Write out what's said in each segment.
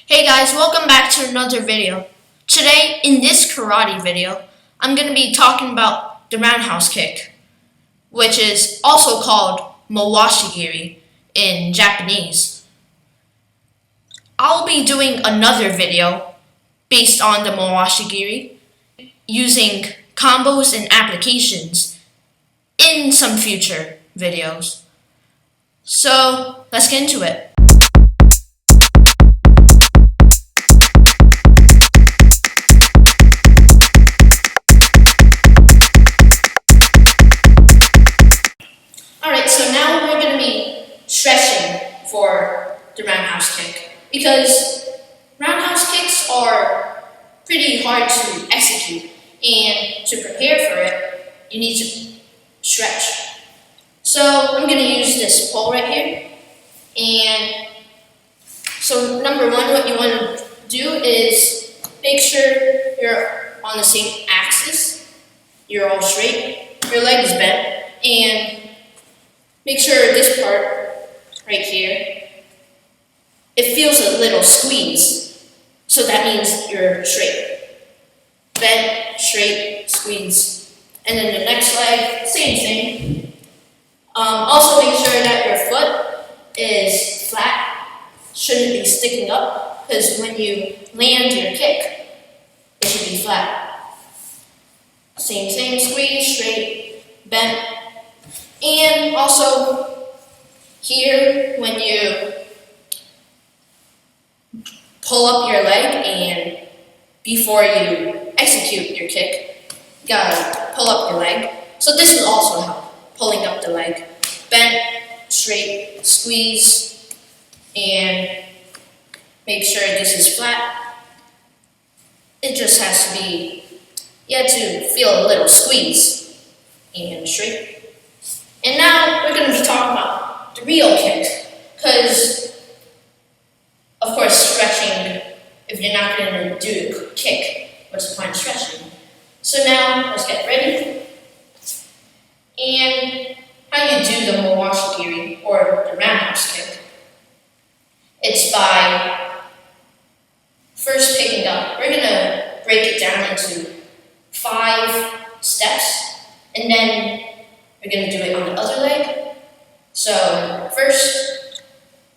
Hey guys, welcome back to another video. Today, in this karate video, I'm going to be talking about the roundhouse kick, which is also called Mawashi Geri in Japanese. I'll be doing another video based on the Mawashi Geri using combos and applications in some future videos. So, let's get into it. Alright, so now we're going to be stretching for the roundhouse kick because roundhouse kicks are pretty hard to execute, and to prepare for it, you need to stretch. So I'm going to use this pole right here, and so number one, what you want to do is make sure you're on the same axis, you're all straight, your leg is bent, and make sure this part right here, it feels a little squeeze. So that means you're straight. Bent, straight, squeeze. And then the next leg, same thing. Also make sure that your foot is flat. Shouldn't be sticking up, because when you land your kick, it should be flat. Same thing, squeeze, straight, bent. And also, here, when you pull up your leg and before you execute your kick, you gotta pull up your leg. So this will also help, pulling up the leg. Bent, straight, squeeze, and make sure this is flat. It just has to be, you have to feel a little squeeze, and straight. And now we're going to be talking about the real kick, because of course stretching, if you're not going to do the kick, what's the point of stretching? So now let's get ready. And how you do the Mawashi Geri, or the roundhouse kick, it's by first picking up. We're going to break it down into 5 steps, and then we're going to do it on the other leg. So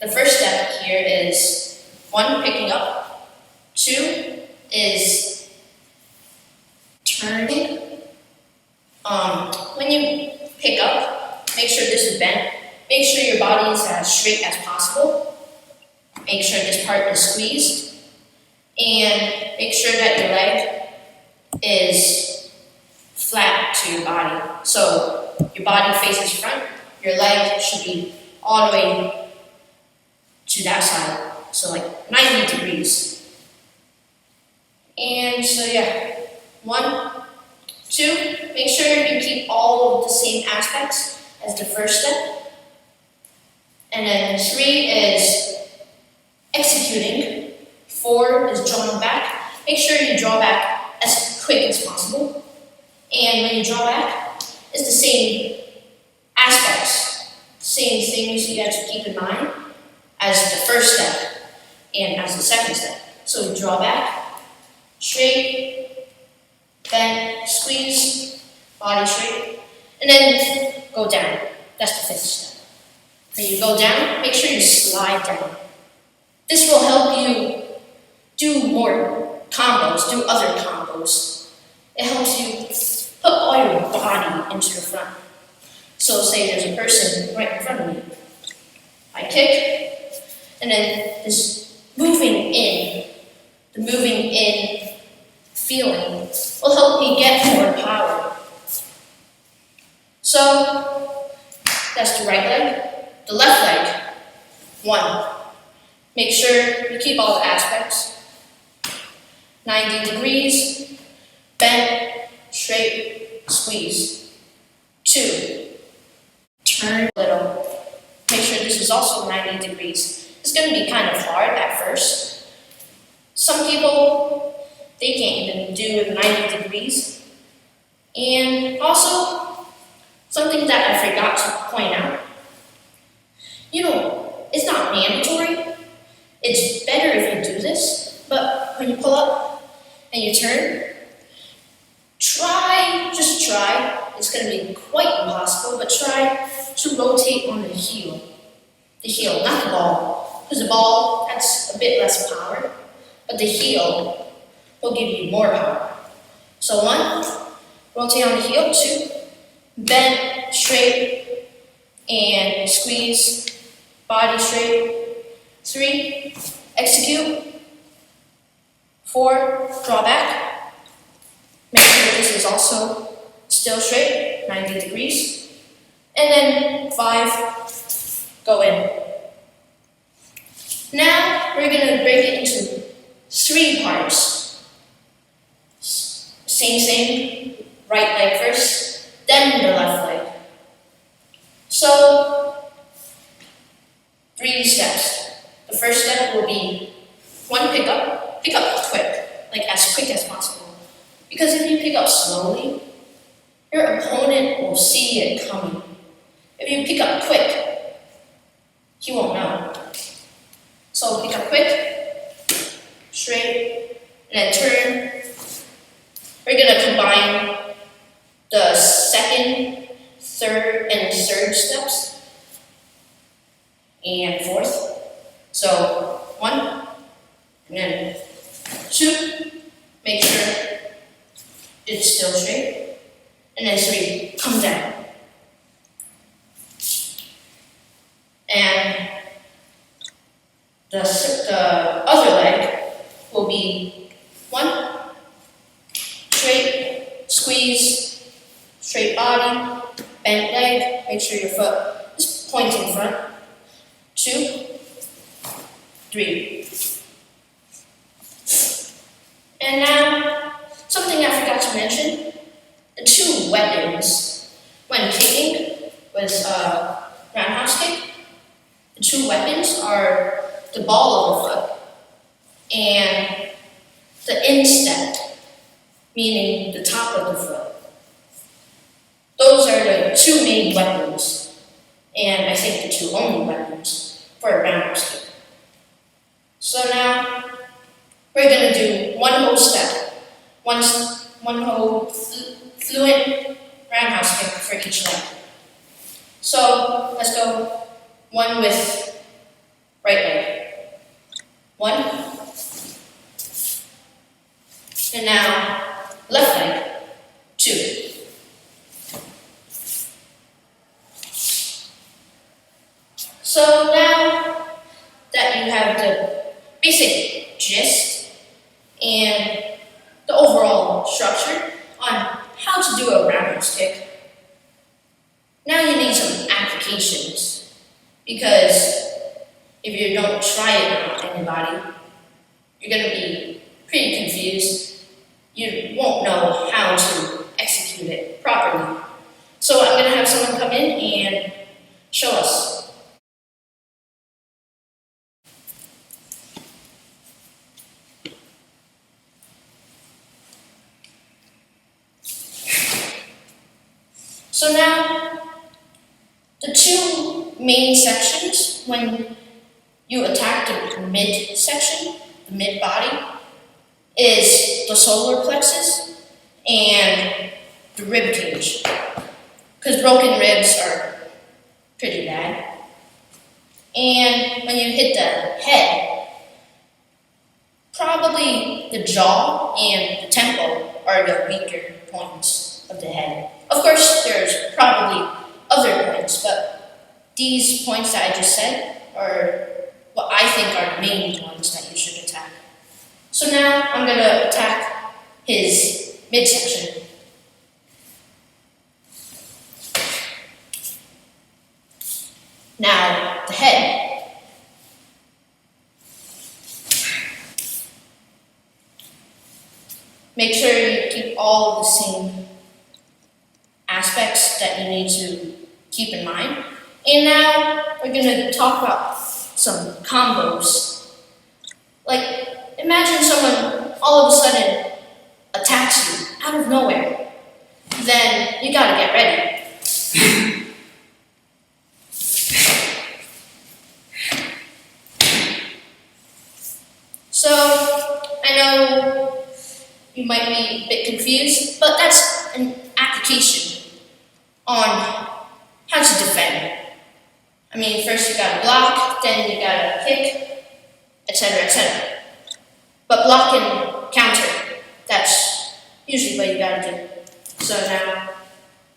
the first step here is 1, picking up. 2 is turning. When you pick up, make sure this is bent. Make sure your body is as straight as possible. Make sure this part is squeezed. And make sure that your leg is flat to your body. So your body faces front, your leg should be all the way to that side, so like 90 degrees. And so yeah, 1, 2, make sure you keep all of the same aspects as the first step. And then 3 is executing, 4 is drawing back. Make sure you draw back as quick as possible. And when you draw back, it's the same aspects, same things you have to keep in mind as the first step and as the second step. So draw back, straight, bend, squeeze, body straight, and then go down. That's the 5th step. When you go down, make sure you slide down. This will help you do more combos, do other combos. It helps you put all your body into the front. So say there's a person right in front of me. I kick, and then this moving in feeling will help me get more power. So that's the right leg. The left leg, 1. Make sure you keep all the aspects. 90 degrees, bend, straight, squeeze. 2, turn a little. Make sure this is also 90 degrees. It's going to be kind of hard at first. Some people, they can't even do 90 degrees. And also, something that I forgot to point out, it's not mandatory. It's better if you do this But when you pull up and you turn, just try, it's going to be quite impossible, but try to rotate on the heel. The heel, not the ball. Because the ball, that's a bit less power, but the heel will give you more power. So 1, rotate on the heel. 2, bend straight and squeeze, body straight. 3, execute. 4, draw back. Make sure this is also still straight, 90 degrees. And then 5, go in. Now we're going to break it into 3 parts. Same thing, right leg first, then the left leg. So 3 steps. The first step will be 1 pickup. Pick up quick, like as quick as possible. Because if you pick up slowly, your opponent will see it coming. If you pick up quick, he won't know. So pick up quick, straight, and then turn. We're going to combine the second, third, and third steps, and fourth. So 1, and then 2, make sure it's still straight, and then 3, come down. And the other leg will be 1, straight, squeeze, straight body, bent leg, make sure your foot is pointing front. 2, 3. And now, something I forgot to mention, the 2 weapons when kicking with roundhouse kick. The 2 weapons are the ball of the foot and the instep, meaning the top of the foot. Those are the 2 main weapons, and I think the 2 only weapons for a roundhouse kick. So now we're going to do 1 whole step, one whole fluent roundhouse kick for each leg. So let's go 1 with right leg. 1. And now left leg. 2. So now that you have the basic gist and the overall structure on how to do a roundhouse kick, now you need some applications. Because if you don't try it on anybody, you're going to be pretty confused. You won't know how to execute it properly. So I'm going to have someone come in and show us. So now, the 2 main sections when you attack the midsection, the mid body, is the solar plexus and the rib cage. Because broken ribs are pretty bad. And when you hit the head, probably the jaw and the temple are the weaker points of the head. Of course, there's probably other points, but these points that I just said are what I think are the main ones that you should attack. So now I'm going to attack his midsection. Now, the head. Make sure you keep all the same aspects that you need to keep in mind. And now we're going to talk about some combos. Like, imagine someone all of a sudden attacks you out of nowhere. Then you gotta get ready. So, you might be a bit confused, but that's an application on how to defend. I mean, first you gotta block, then you gotta kick, etc., etc. But block and counter, that's usually what you gotta do. So now,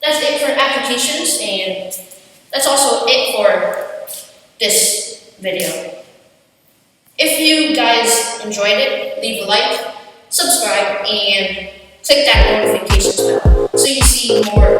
that's it for applications, and that's also it for this video. If you guys enjoyed it, leave a like, subscribe, and click that notifications bell so you see more